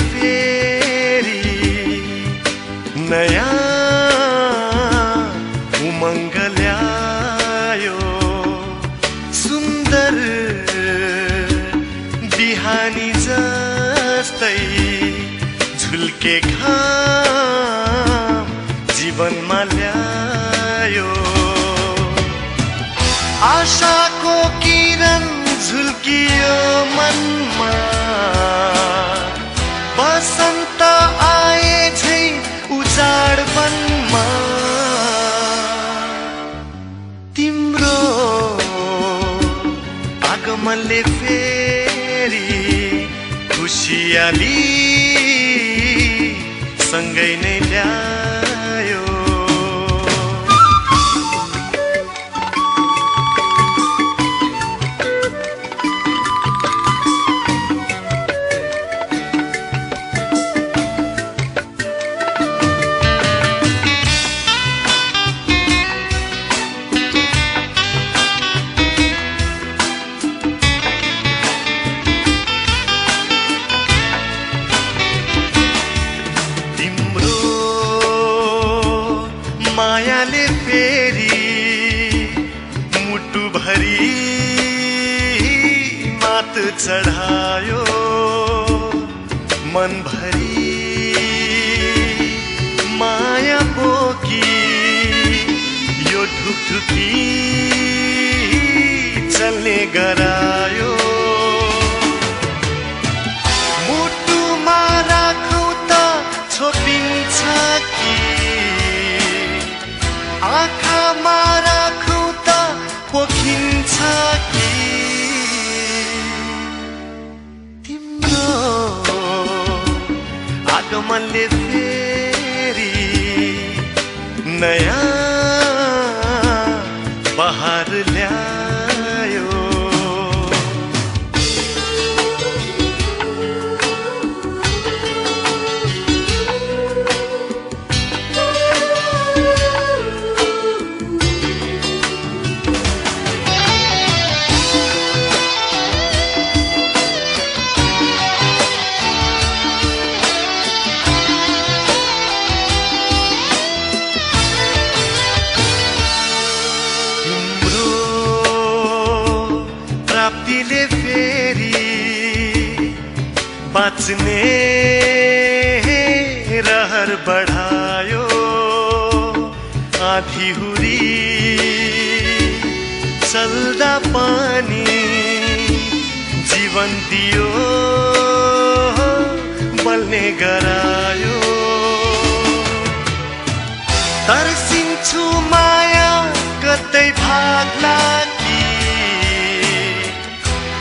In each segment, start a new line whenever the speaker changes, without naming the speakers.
फेरि नयाँ उमङ्ग ल्यायो। सुन्दर बिहानी जस्तै झुल्के घाम जीवनमा ल्यायो। आशाको किरण झुल्कियो मनमा, बसन्त आए झै उजाड वनमा। तिम्रो आगमनले फेरि खुसियाली सँगै नै ल्यायो। मायाले फेरि मुटुभरि मात चढायो। मनभरि माया बोकी यो ढुकढुकी चल्ने गरायो। मुटुमा राखौँ त छोपिन्छ कि, आँखामा राखौँ त पोखिन्छ कि। तिम्रो आगमनले फेरि नयाँ बहार ल्यायो। प्राप्तिले फेरि बाँच्ने रहर बढायो। आँधी हुरी चल्दा पानी जीवन दियो बल्ने गरायो। तर्सिन्छु माया कतै भाग्ला कि,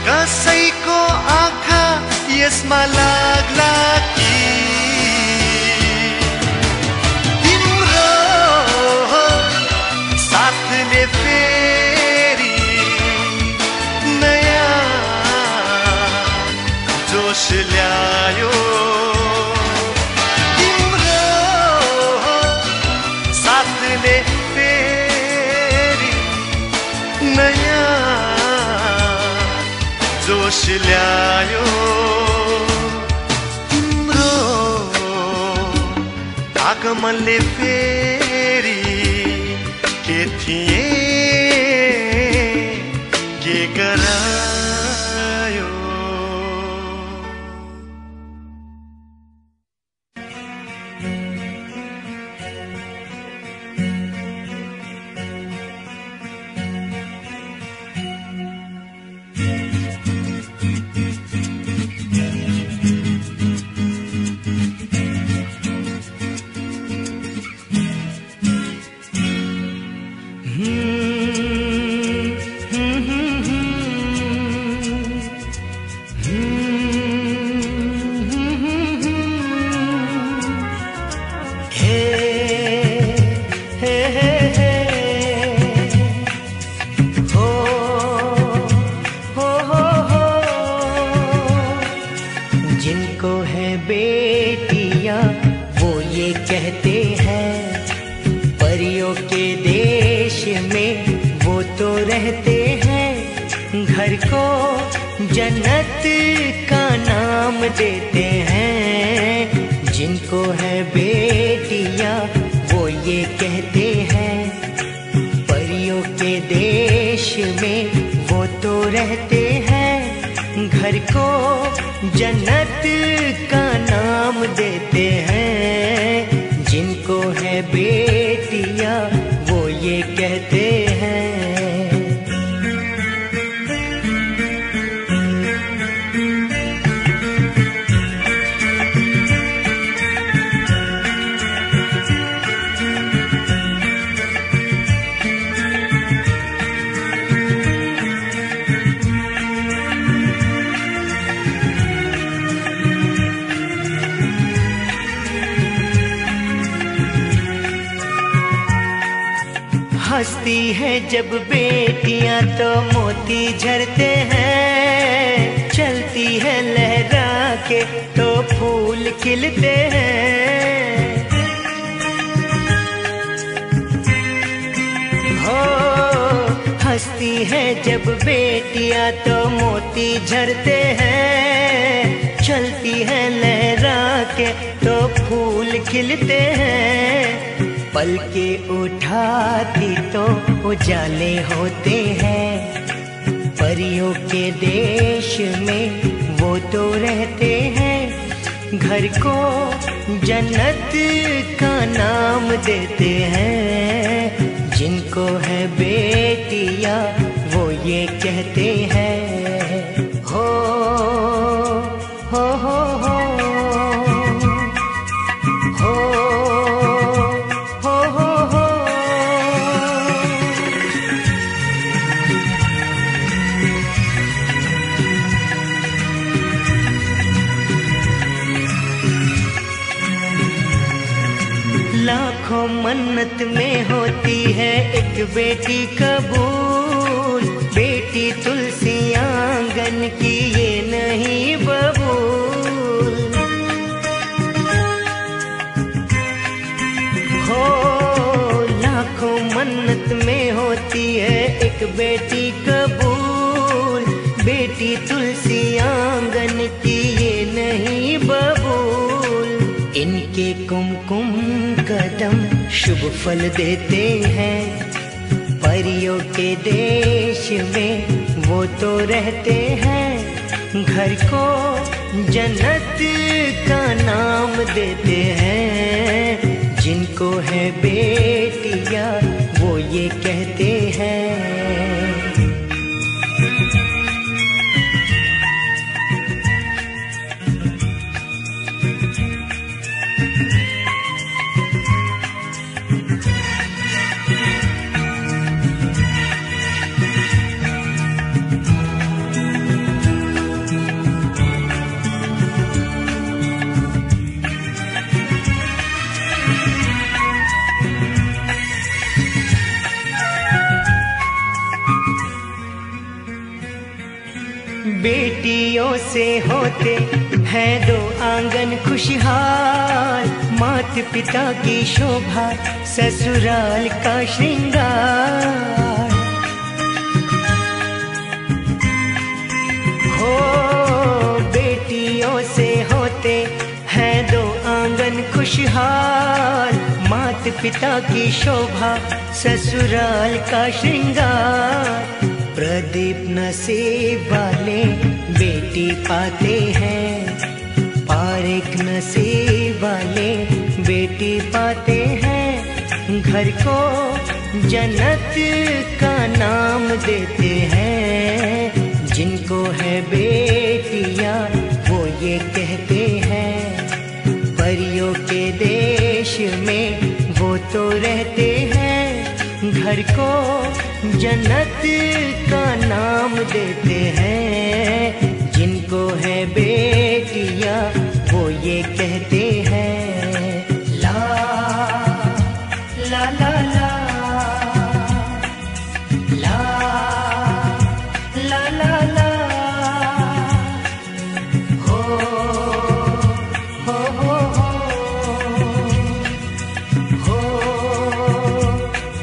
कसैको आँखा यसमा लाग्ला कि। तिम्रो साथले फेरि नयाँ जोस ल्यायो। तिम्रो साथले फेरि नयाँ जोस ल्यायो। तिम्रो आगमनले फेरि के थिए के गरायो।
रहते हैं, घर को जन्नत का नाम देते हैं। जिनको है बेटियां वो ये कहते हैं, परियों के देश में वो तो रहते हैं, घर को जन्नत का नाम देते हैं। जिनको है बेटियां वो ये कहते हैं। हंसती है जब बेटियां तो मोती झरते हैं, चलती है लहरा के तो फूल खिलते हैं। हो हंसती है जब बेटियां तो मोती झरते हैं, चलती है लहरा के तो फूल खिलते हैं। पल के उठाती तो उजाले होते हैं, परियों के देश में वो तो रहते हैं, घर को जन्नत का नाम देते हैं। जिनको है बेटियां वो ये कहते हैं। हो हो हो हो लाखों मन्नत में होती है एक बेटी कबूल, बेटी तुलसी आंगन की ये नहीं बबूल। हो लाखों मन्नत में होती है एक बेटी कबूल, बेटी तुलसी आंगन की ये नहीं बबूल। इनके कुमकुम कदम शुभ फल देते हैं, परियों के देश में वो तो रहते हैं, घर को जन्नत का नाम देते हैं। जिनको है बेटियां वो ये कहते हैं। बेटियों से होते हैं दो आंगन खुशहाल, माता पिता की शोभा ससुराल का श्रृंगार। हो बेटियों से होते हैं दो आंगन खुशहाल, माता पिता की शोभा ससुराल का श्रृंगार। प्रदीप नसीब वाले बेटी पाते हैं, पारेख नसीब वाले बेटी पाते हैं, घर को जन्नत का नाम देते हैं। जिनको है बेटियां वो ये कहते हैं, परियों के देश में वो तो रहते हैं, घर को जन्नत का नाम देते हैं। जिनको है बेटियां वो ये कहते हैं। ला ला ला ला ला ला ला ला हो हो हो हो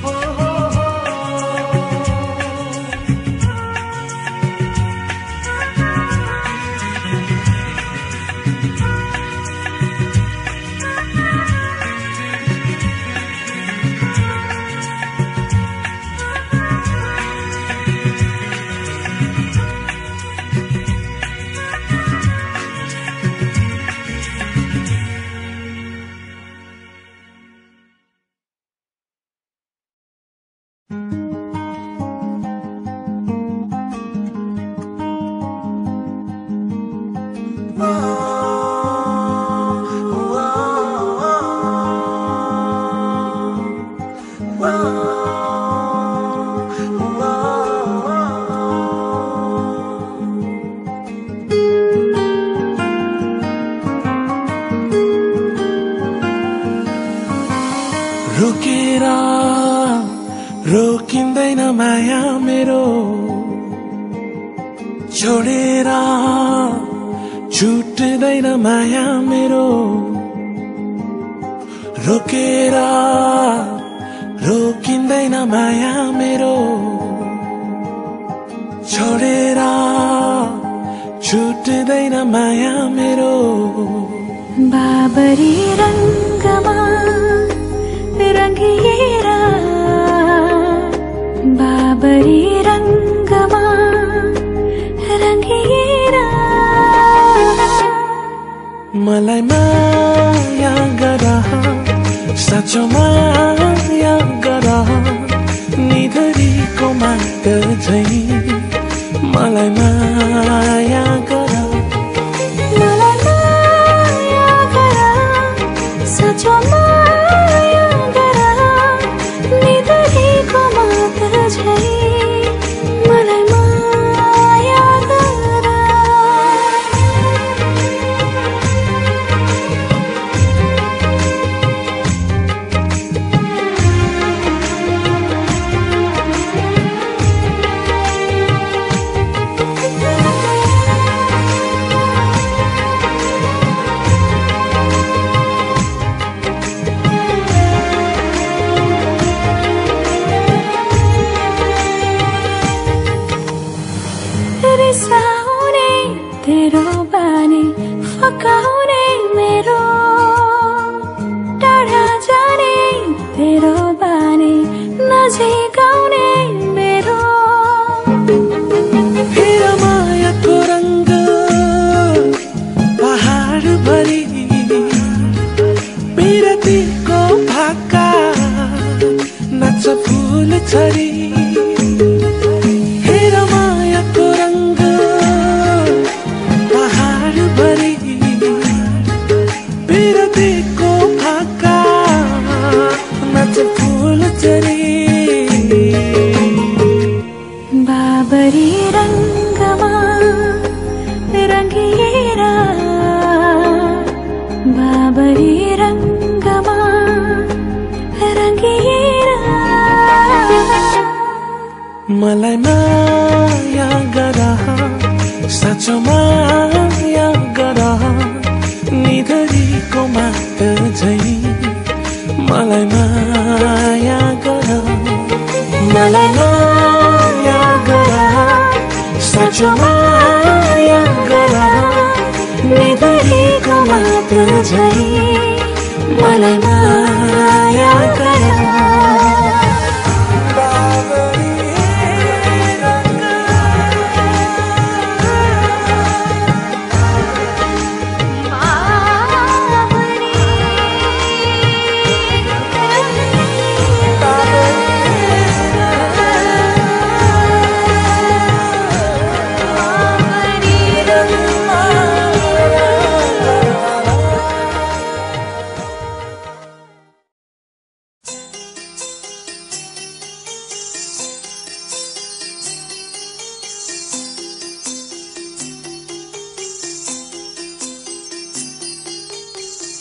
हो हो हो।
रोकेर रोकिँदैन माया मेरो, छोडेर छुट्दैन माया मेरो, रोकेर रोकिँदैन माया मेरो, छोडेर छुट्दैन माया मेरो।
बाबरी रंगमा रंगिएर, बाबरी रंगमा रंगिएर,
मलाई माया गर, साँचो माया गर, निधरीको माग झै मलाई माया गर,
मलाई माया गर, साँचो माया गर, निधरीको माग झै मलाई माया गर। रिसाउने तेरो बानी, फकाउने मेरो, टाढा जाने तेरो बानी, नजिकाउने मेरो।
हेर मायाको रंग पहाड भरी, बिरतीको भाका नाच फूल छरी। हेर मायाको रंग पहाड भरी, बिरतीको भाका नाच फूल छरी।
बाबरी रंगमा रंगिएर, बाबरी रंगमा रंगिएर,
मलाई माया गर, साँचो माया गर, निधरीको माग झै मलाई माया गर, मलाई माया गर, साँचो माया गर, निधरीको माग झै मलाई माया गर।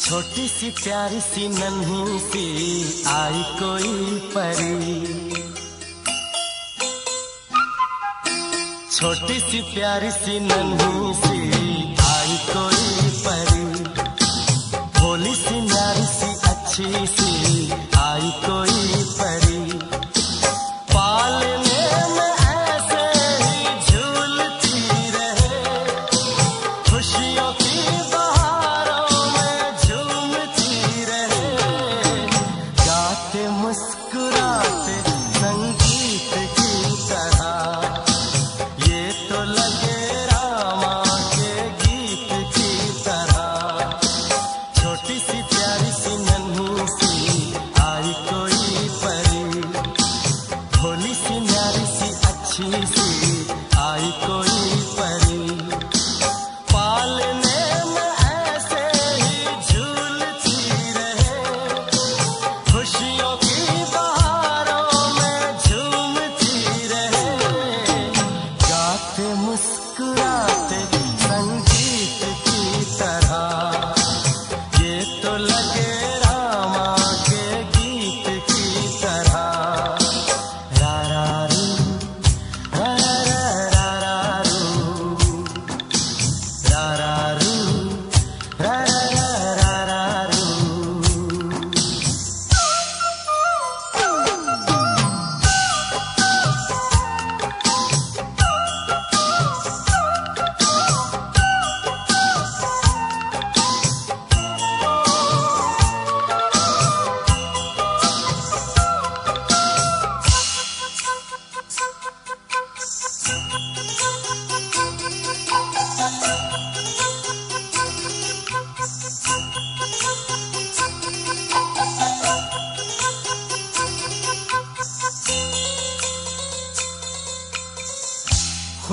छोटी सी प्यारी सी नन्ही सी आई कोई परी, छोटी सी प्यारी सी नन्ही सी आई कोई परी, भोली सी न्यारी सी अच्छी सी आई कोई परी, पालने में ऐसे ही झूलती रहे, खुशियों की मुस्कुराते संगीत की तरह, ये तो लगे रामा के गीत की तरह। छोटी सी प्यारी सी नन्ही सी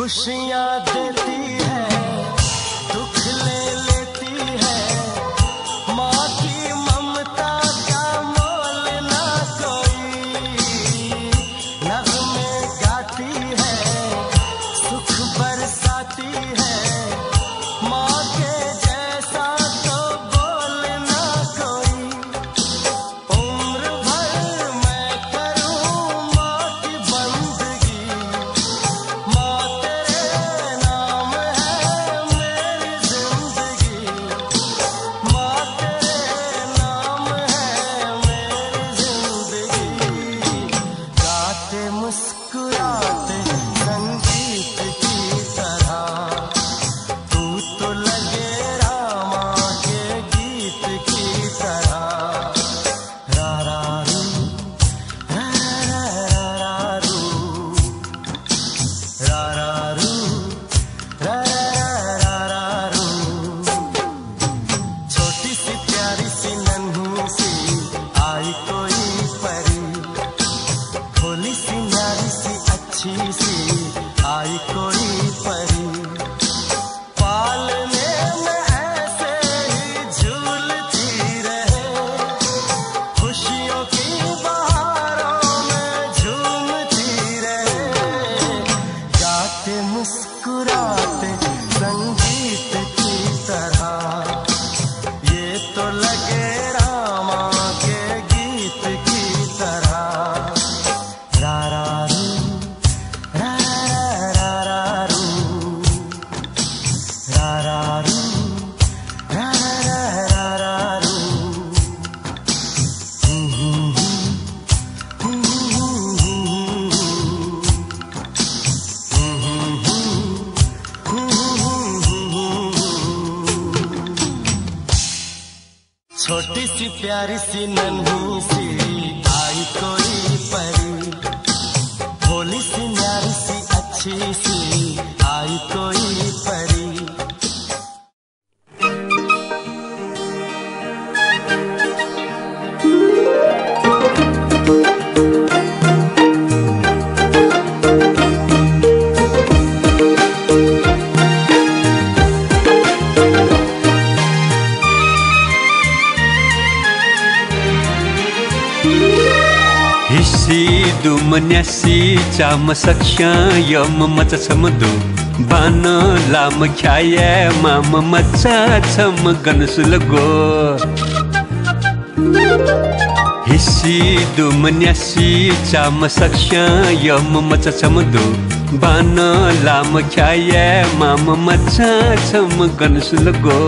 खुशियाँ देती है, दुख ले लेती है। माँ की ममता का मोल ना कोई, नग़्मे गाती है, सुख बरसाती है। माँ के जैसा तो बोल ना कोई। उम्र भर मैं करूँ माँ की बंदगी, माँ तेरे नाम है मेरी जिंदगी, माँ तेरे नाम है मेरी जिंदगी। गाते मुस्कुराते संगीत की तरह, तू तो लगे रामा के गीत की तरह। रा रा रू, रा रा रा रू, रा रा रू, रा रा रा रू। छोटी सी प्यारी सी नन्ही सी आई कोई परी, भोली सी न्यारी सी अच्छी सी आई कोई परी। पालने में ऐसे ही झूलती रहे, खुशियों की बहारों में झूमती रहे। गाते मुस्कुराते संगीत की तरह, ये तो लगे रामा के गीत की तरह। रा रा रू, रा रा रा रू, रा रा रू, रा रा रा रू। छोटी सी प्यारी सी नन्ही सी आई कोई परी, भोली सी न्यारी सी अच्छी सी आई कोई परी।
Hisi du menyasi cama saksya yom maca samadu bana lam khaya mama maca cham gan sulago. Hisi du menyasi cama saksya yom maca samadu bana lam khaya mama maca cham gan sulago.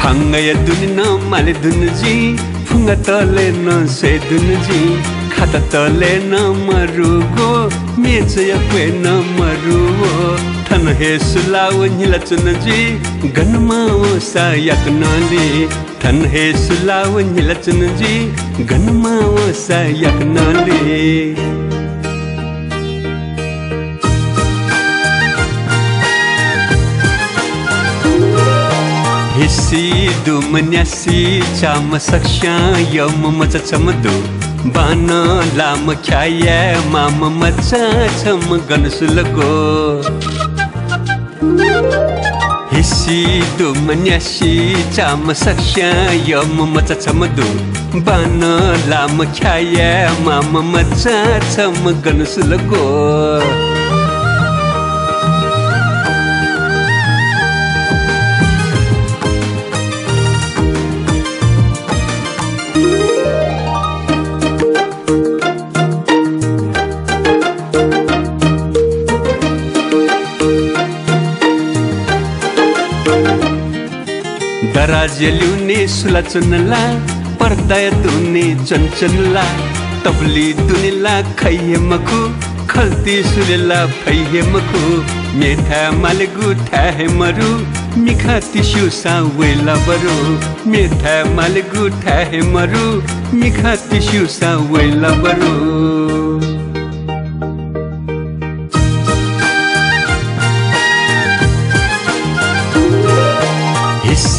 Fangaya dunina male dunji, funga tole na se dunji, khata tole na marugo, mechaya kwe na marugo. Than he sulawa nila chunji, ganma sa yaknali. Than he sulawa nila chunji, ganma sa yaknali. Hisi du menyasi cama saksya yom maca chamadu bana lam khaya mama maca cham gan sulago. Hisi du menyasi cama saksya yom maca chamadu bana lam khaya mama maca cham gan sulago. Darajalune sulachunla pardaya dune chanchanla tabli dunila khayemaku khalti sulila phayemaku metha malgu thahemaru mikha tishu sawela baru metha malgu thahemaru mikha tishu sawela baru.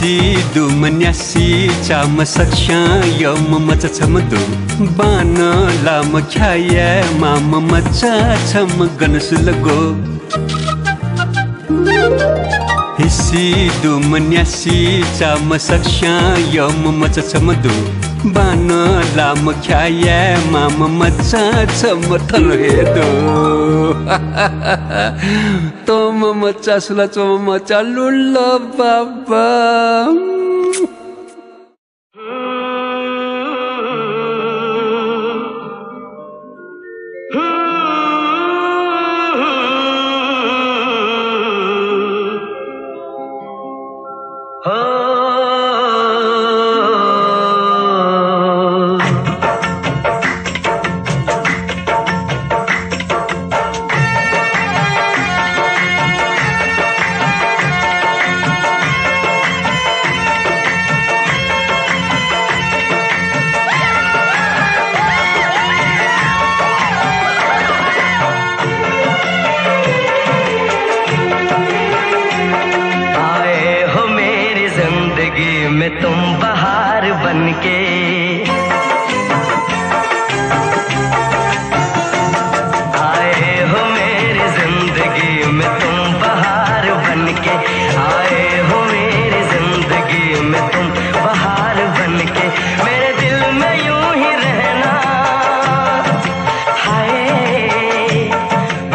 Isi du menyasi cama saksha yom maca chamdu bana lama khaya mama maca cham ganas lago Isi du menyasi cama saksha yom maca chamdu bana lama khaya mama maca cham thal hedo Toma maca sula toma maca lula baba
तुम बहार बनके आए हो मेरी जिंदगी में तुम बहार बनके आए हो मेरी जिंदगी में तुम बहार बनके मेरे दिल में यूं ही रहना हाय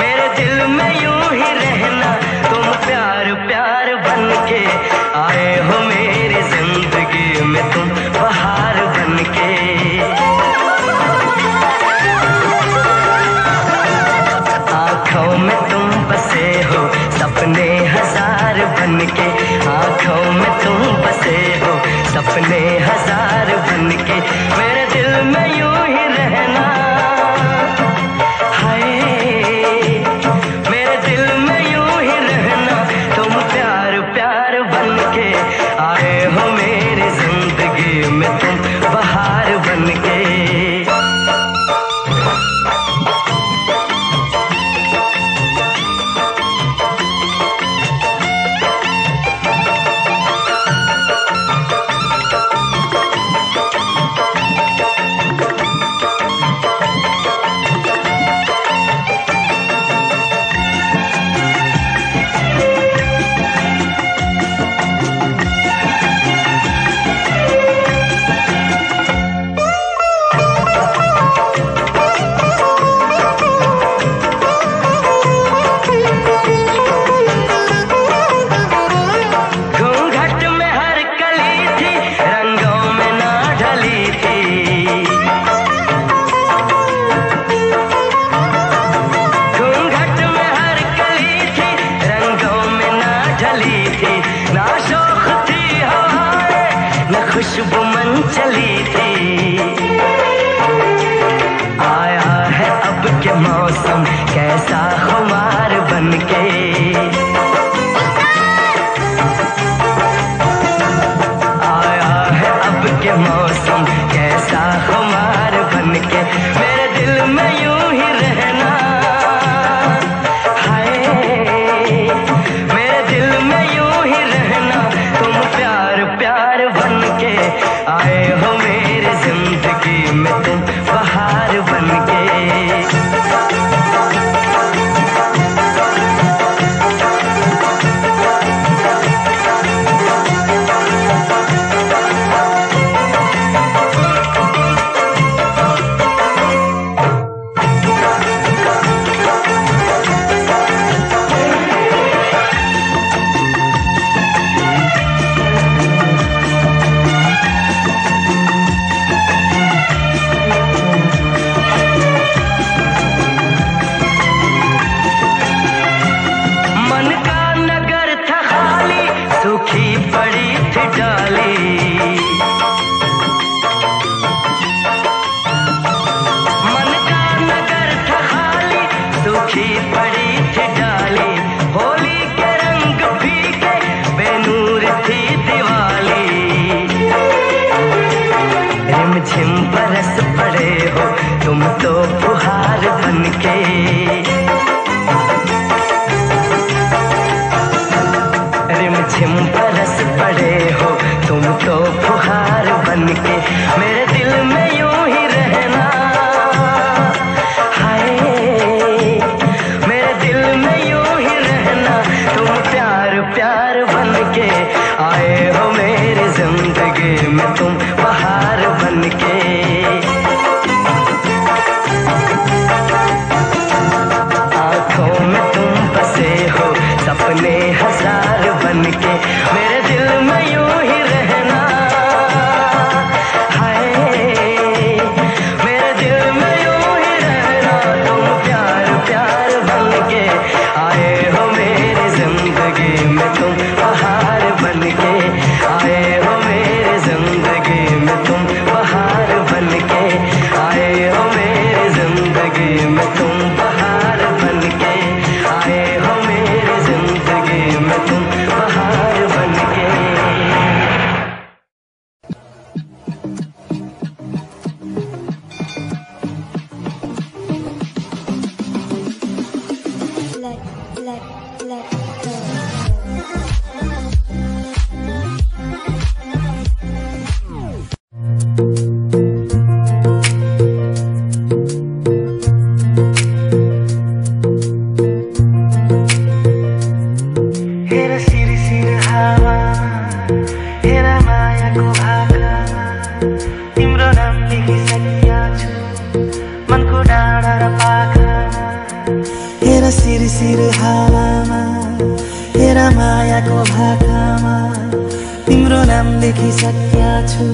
मेरे दिल में यूं ही रहना तुम प्यार प्यार बनके आए हो मेरी जिंदगी में तुम बहार बनके आँखों में तुम बसे हो सपने हजार बनके आँखों में तुम बसे हो सपने हजार बनके मेरे दिल में यूं ही रहना हाय मेरे दिल में यूं ही रहना तुम प्यार प्यार बनके आए हो मेरी जिंदगी में तुम बहार बनके खुशबू मन चली थी आया है अब के मौसम कैसा खुमार बनके आया है अब के मौसम कैसा खुमार बनके मेरे दिल में यूं ही रहना हाय मेरे दिल में यूं ही रहना तुम प्यार प्यार बनके आए हो मेरी जिंदगी में तुम बहार बनके
सिरसिर हावामा हेर मायाको भाकामा तिम्रो नाम लेखिसक्या छु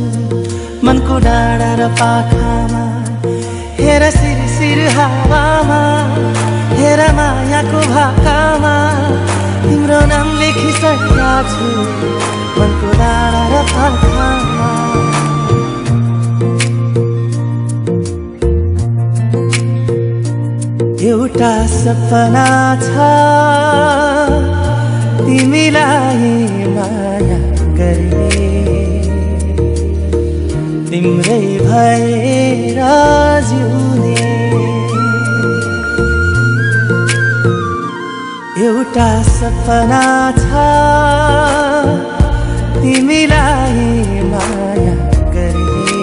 मनको डाँडा र पाखामा हेर सिरसिर हावामा हेर मायाको भाकामा तिम्रो नाम लेखिसक्या छु मनको डाँडा र पाखामा एउटा सपना छ तिमीलाई माया गर्ने तिम्रै भएर जिउने एउटा सपना छ तिमीलाई माया गर्ने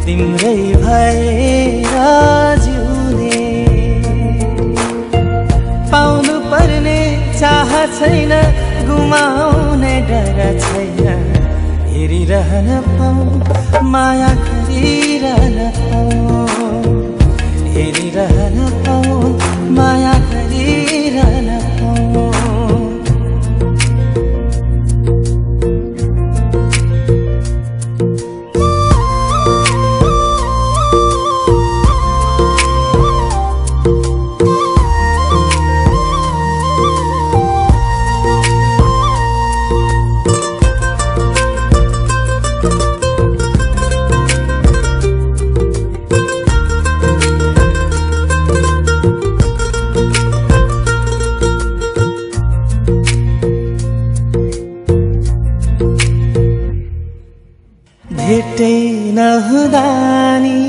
तिम्रै भएर जिउने पाउनु पर्ने चाह छैन गुमाउने डर छैन हेरिरहन पाऊँ माया गरिरहन पाऊँ हेरिरहन पाऊँ माया गरिरहन पाऊँ भेटै नहुँदा नि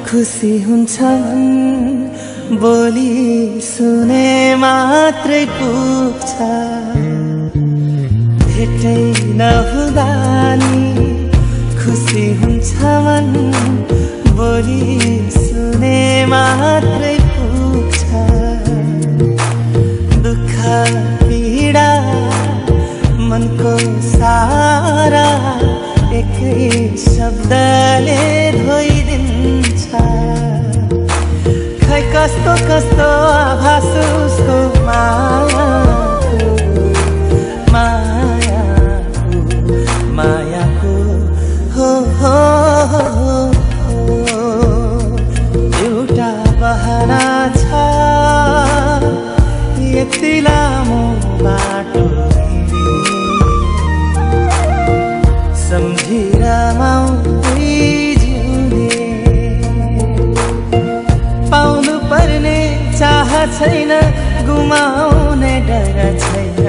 खुसी हुन्छ मन बोली सुने मात्रै पुग्छ भेटै नहुँदा नि खुसी हुन्छ मन बोली सुने मात्रै पुग्छ दुःख पीडा मनको सारा एकै शब्दले धोइदिन्छ खै कस्तो कस्तो आभास उसको मायाको मायाको मायाको हो हो एउटा बहाना छ यति लामो बाटो सम्झिर माउदै जिउने पाउनु पर्ने चाह छैन गुमाउने डर छैन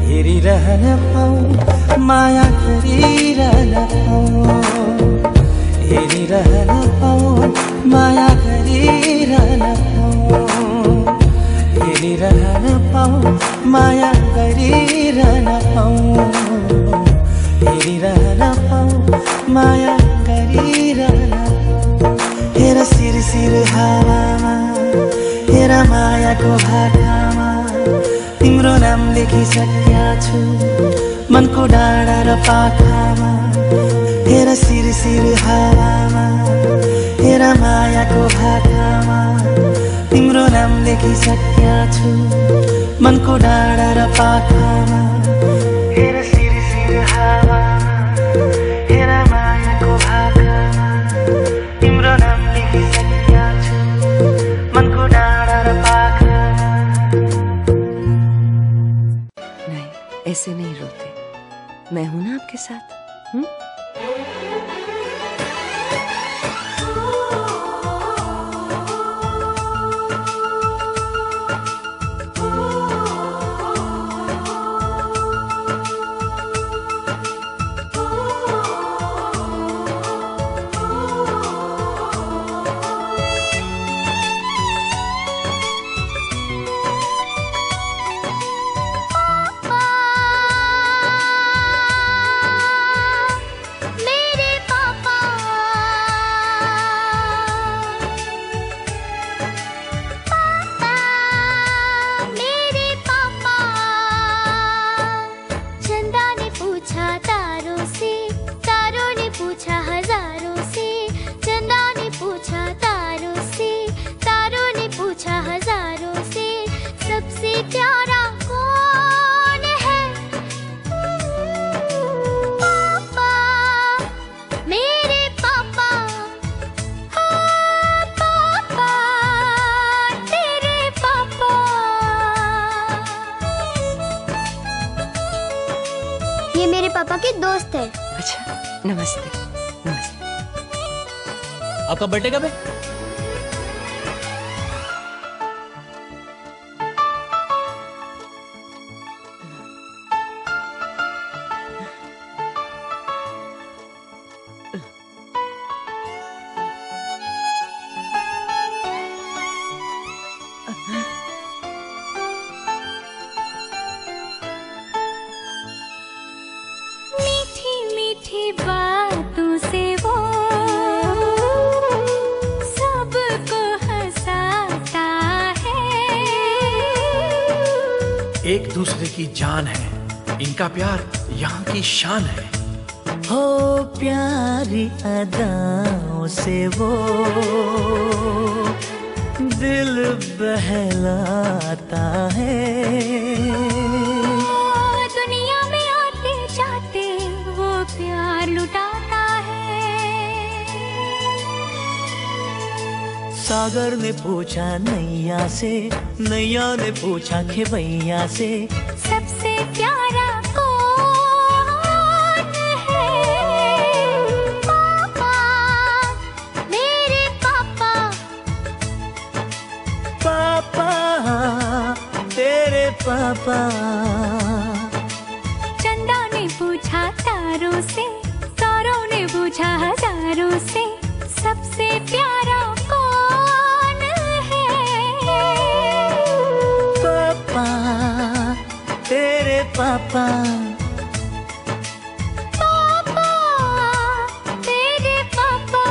हेरिरहन पाऊँ माया गरिरहन पाऊँ हेरिरहन पाऊँ माया गरिरहन पाऊँ हेरिरहन पाऊँ माया गरिरहन पाऊँ हेरिरहन पाऊँ माया गरिरहन हेर सिरसिर हावामा हेर मायाको भाकामा तिम्रो नाम लेखिसक्या छु मनको डाँडा र पाखामा हेर सिरसिर हावामा हेर मायाको भाकामा तिम्रो नाम लेखिसक्या छु मनको डाँडा र पाखामा हेर सिरसिर हावामा हेर मायाको भाकामा तिम्रो नाम लेखिसक्या छु मनको डाँडा र पाखामा
नहीं ऐसे नहीं रोते मैं हूं ना आपके साथ
मेरे पापा मेरे पापा के दोस्त है।
अच्छा, नमस्ते। नमस्ते।
आपका बर्थडे कब है?
बातों से वो सबको हंसाता है।
एक दूसरे की जान है, इनका प्यार यहाँ की शान है।
हो प्यारी अदाओं से वो दिल बहलाता है।
दुनिया में आते जाते वो प्यार लुटाता है।
सागर ने पूछा नैया से, नैया ने पूछा खेवैया से,
सबसे प्यारा कौन है? पापा, मेरे पापा।
पापा, तेरे पापा।
चंदा ने पूछा तारों से, तारों ने पूछा हजारों से, सबसे प्यारा कौन है?
पापा, तेरे पापा।
पापा, तेरे पापा।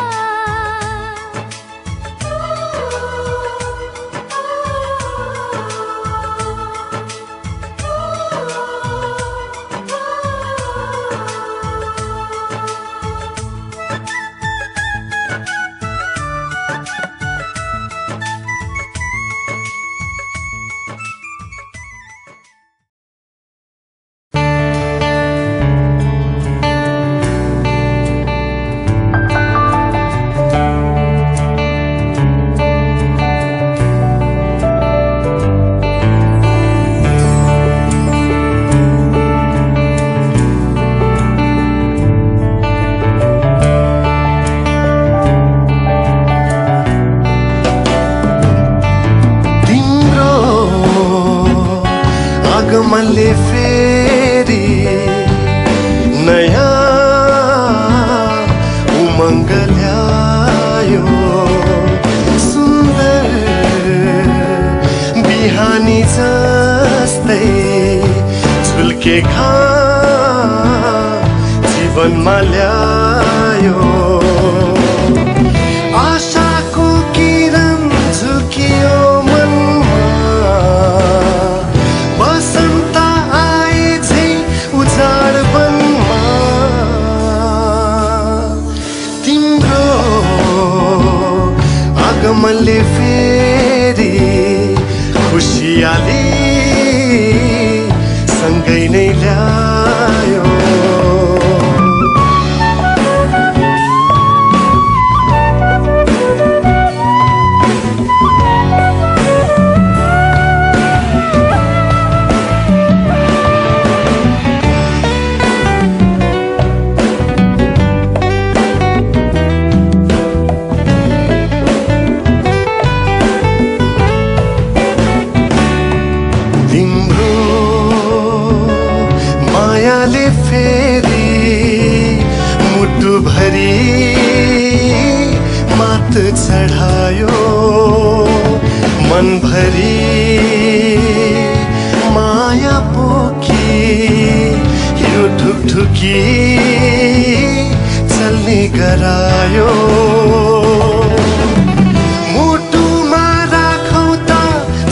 आगमनले फेरि नयाँ उमङ्ग ल्यायो। सुन्दर बिहानी जस्तै झुल्के घाम जीवनमा ल्यायो। आशाको किरण झुकियो मनमा, बसन्त आए झै उजाड वनमा। तिम्रो आगमनले फेरि खुसियाली सँगै नै ल्यायो। मायाले फेरि मुटुभरि मात चढायो। मनभरि माया पोखी यो ढुकढुकी चल्ने गरायो। मुटुमा राखौ त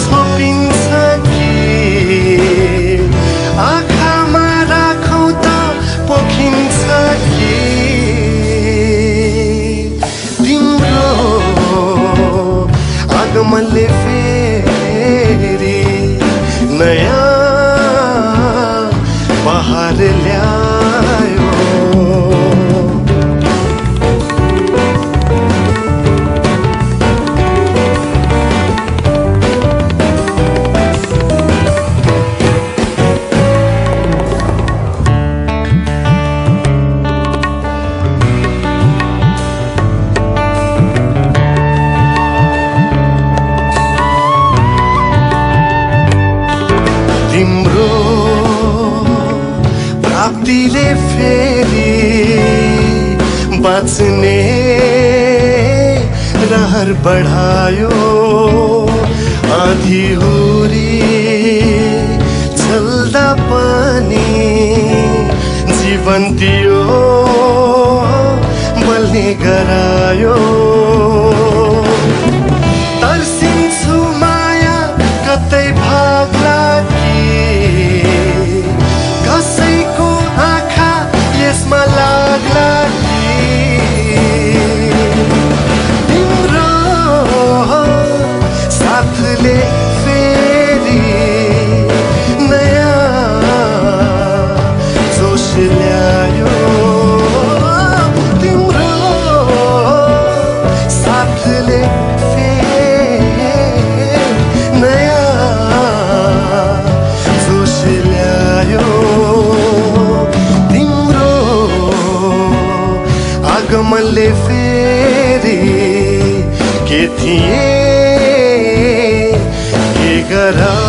छोपिन्छ कि, आँखामा राखौ त पोखिन्छ कि। तिम्रो आगमनले फेरि नयाँ बहार ल्यायो। फेरि बाँच्ने रहर बढायो आधी हुरी चल्दा पनि जीवन दियो बल्ने गरायो तर्सिन्छु माया कतै भाग्ला कि कसैको आँखा यसमा लाग्ला साथले फेरि नयाँ जोश ल्यायो तिम्रो साथले फेरि नयाँ जोश ल्यायो तिम्रो आगमनले फेरि के थिए गरायो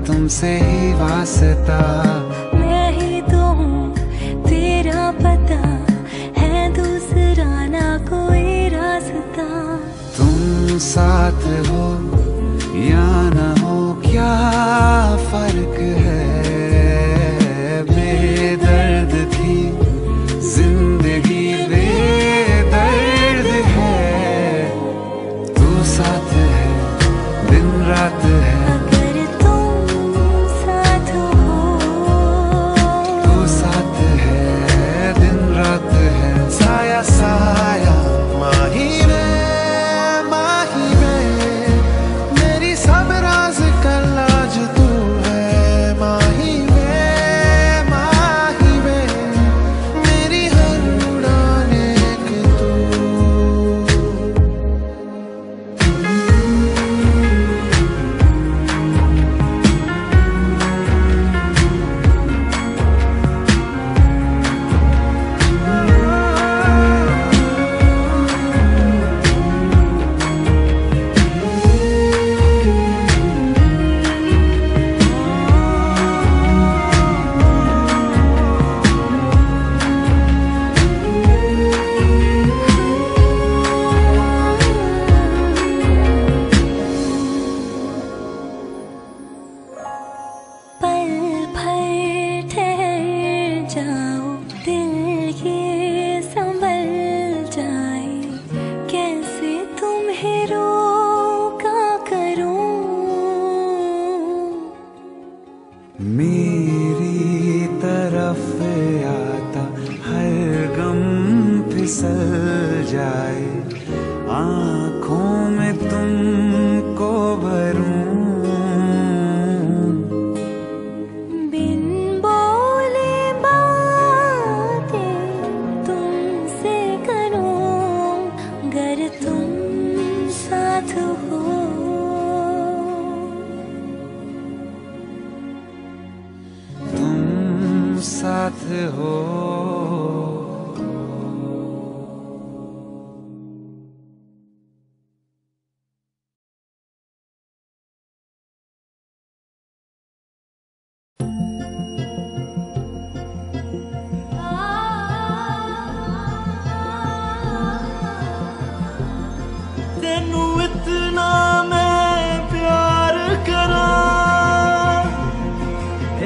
तुमसे ही वास्ता
मैं ही तो हूँ तेरा पता है दूसरा ना कोई रास्ता
तुम साथ हो या न हो क्या फर्क है बेदर्द थी जिंदगी बेदर्द है तू साथ है दिन रात है
साया माही रे
ठहरो का करूं।
मेरी तरफ आता हर गम फिसल जाए, आँखों में तुमको भरूं।
बिन बोले बातें तुमसे करूं, गर तुम साथ हो।
तुम साथ हो।
तेनू इतना मैं प्यार करा,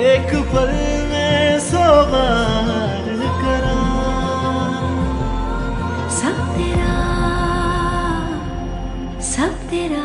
एक पल में 100 बार करा।
सब तेरा, सब तेरा।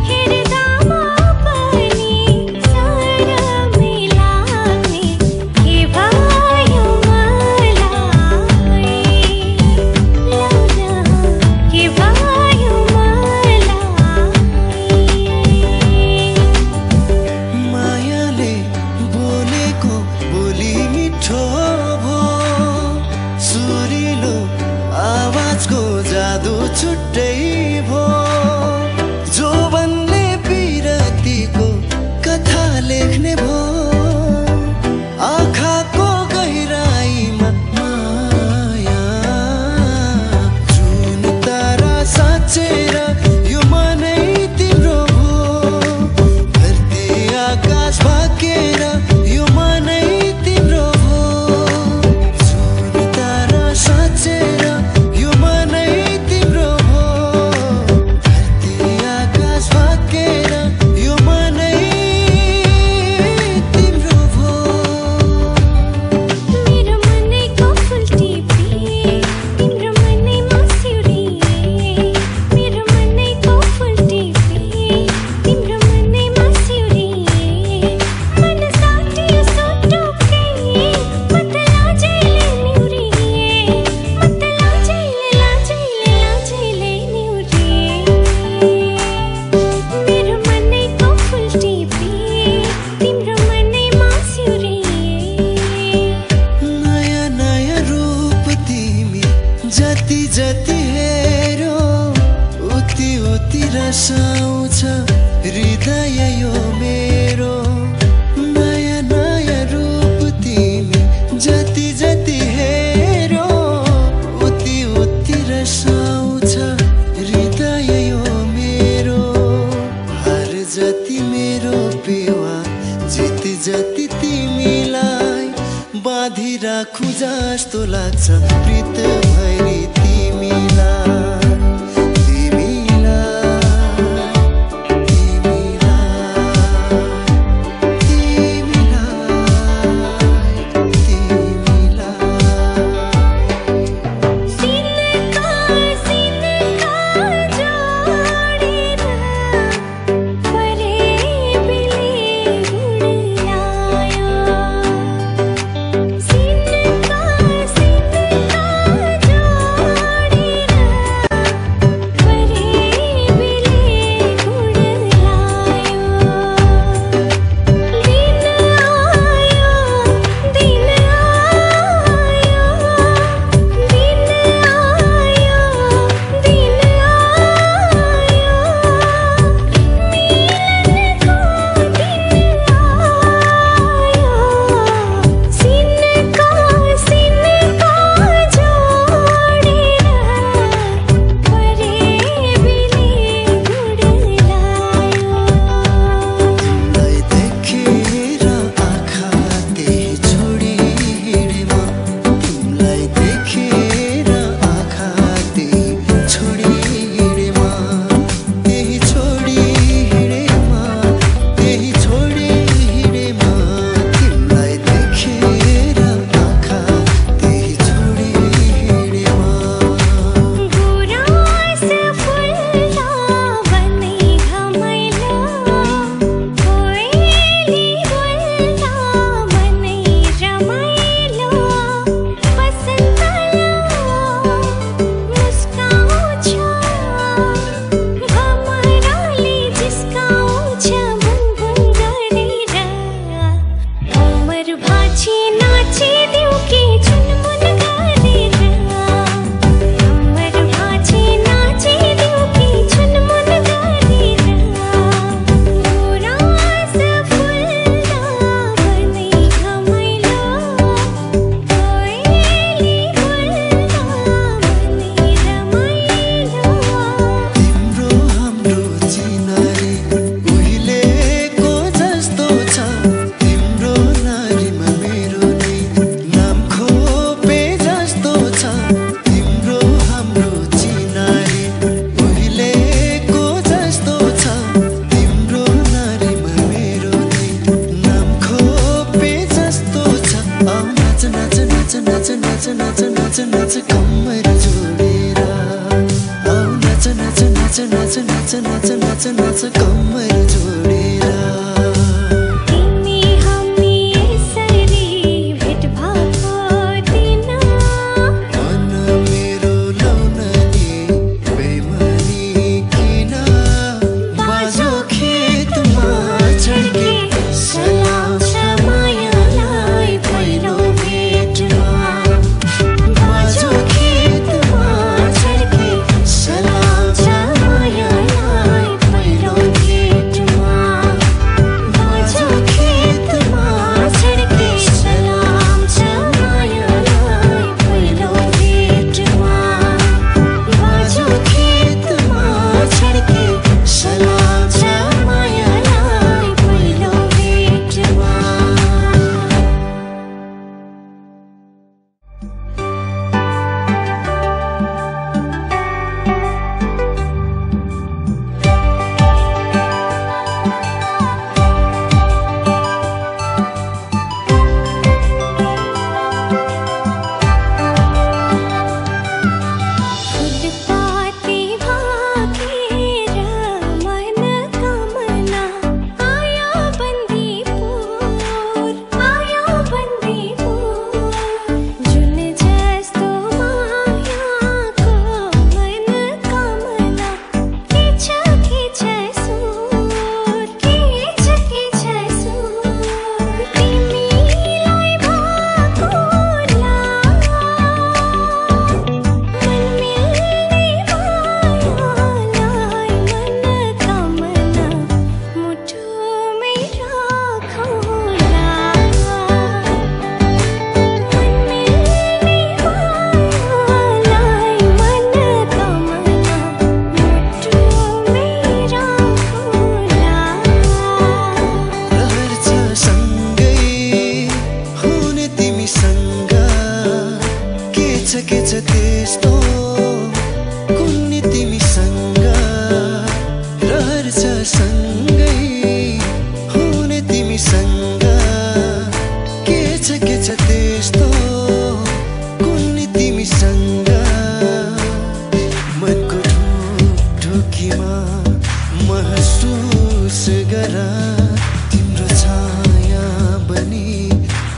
हिरदा
राखु जस्तो लाग्छ प्रीत भैरी तिमीलाई
Mayo
सकेछ त्यस्तो कुन्नी तिमीसँग रहर छ सँगै हुने तिमीसँग के छ त्यस्तो कुन्नी तिमीसँग मनको ढुकीमा महसुस गरा तिम्रो छाया बनी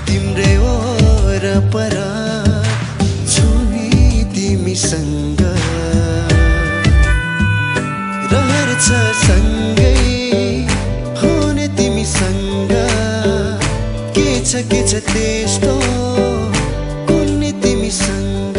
तिम्रै वरपर छुनी तिमीसँग रहर छ सँगै हुने तिमीसँग के छ त्यस्तो कुन्नी तिमीसँग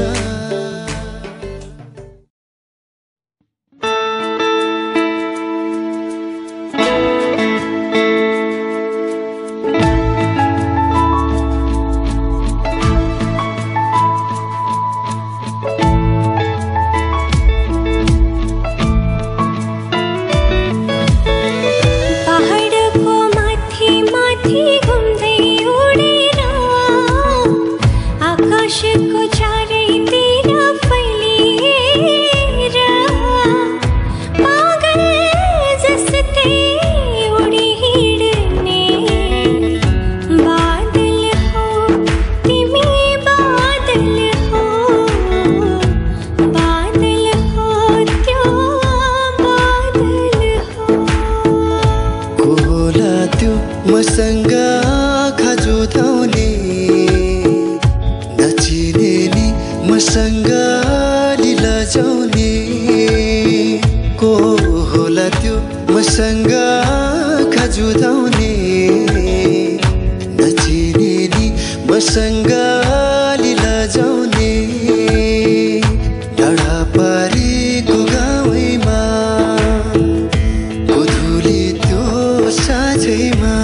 मसँग खाजुधाउने नचिने नि मसँग लीला जाउने को होला त्यो मसँग खाजुधाउने नचिने नि मसँग लीला जाउने डाँडा पारेको गाउँमा गोधुली त्यो साँझैमा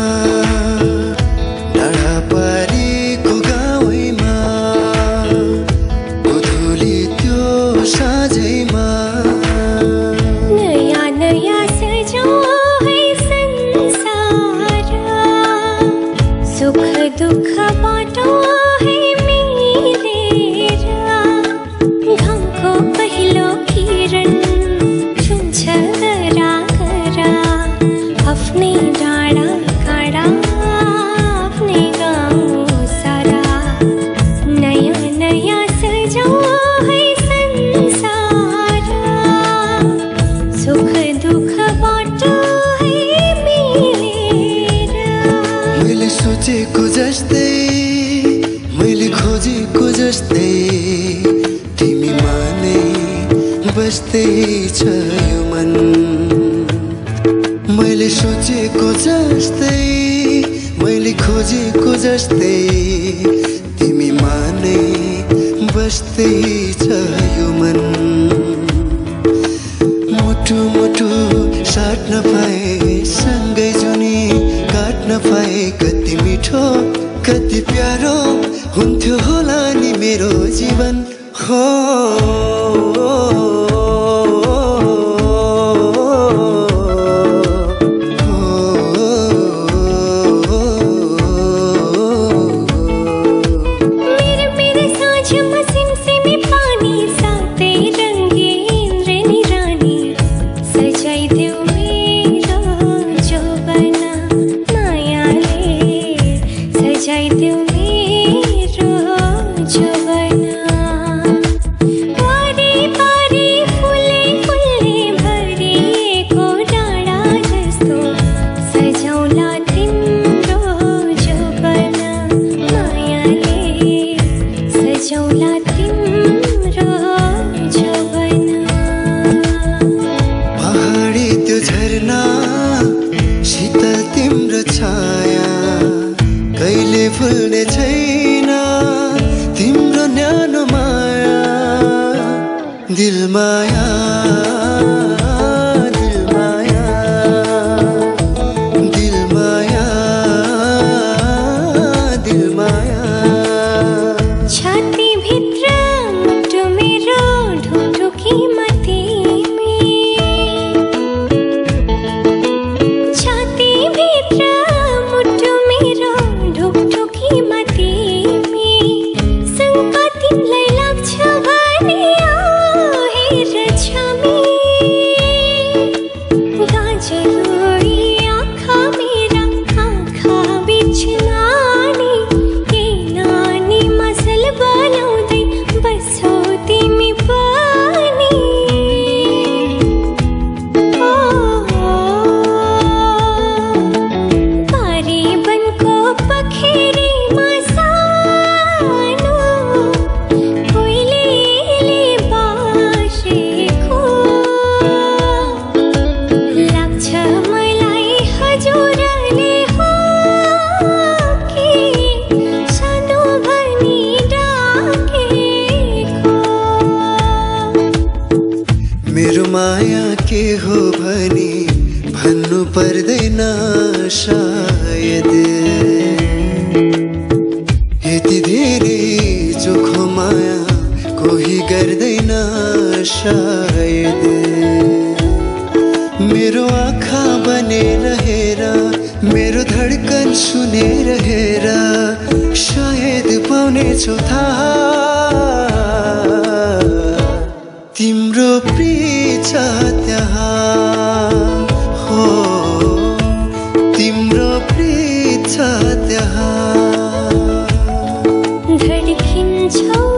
सोचेको जस्तै मैले खोजेको जस्तै तिमीमा नै बस्दै छ यो मन मैले सोचेको जस्तै मैले खोजेको जस्तै तिमीमा नै बस्दै छ यो मन मुटु मुटु साट्न पाए सँगै जुनी काट्न पाए कति मिठो कति प्यारो हुन्थ्यो होला नि मेरो जीवन हो दिल माया दिल माया दिल माया दिल माया
छाती भित्र मुटु मेरो ढुकढुकी माथि छाती भित्र मुटु मेरो ढुकढुकी माथि शङ्का तिमीलाई लाग्छ
सायद यति धेरै चोखो माया कोही गर्दैन सायद मेरो आँखा बनेर हेर मेरो धड्कन सुनेर हेर सायद पाउनेछौ थाहा तिम्रो प्रिय छ त्यहाँ हो तिम्रो प्रिय छ त्यहाँ
धड्किन्छौ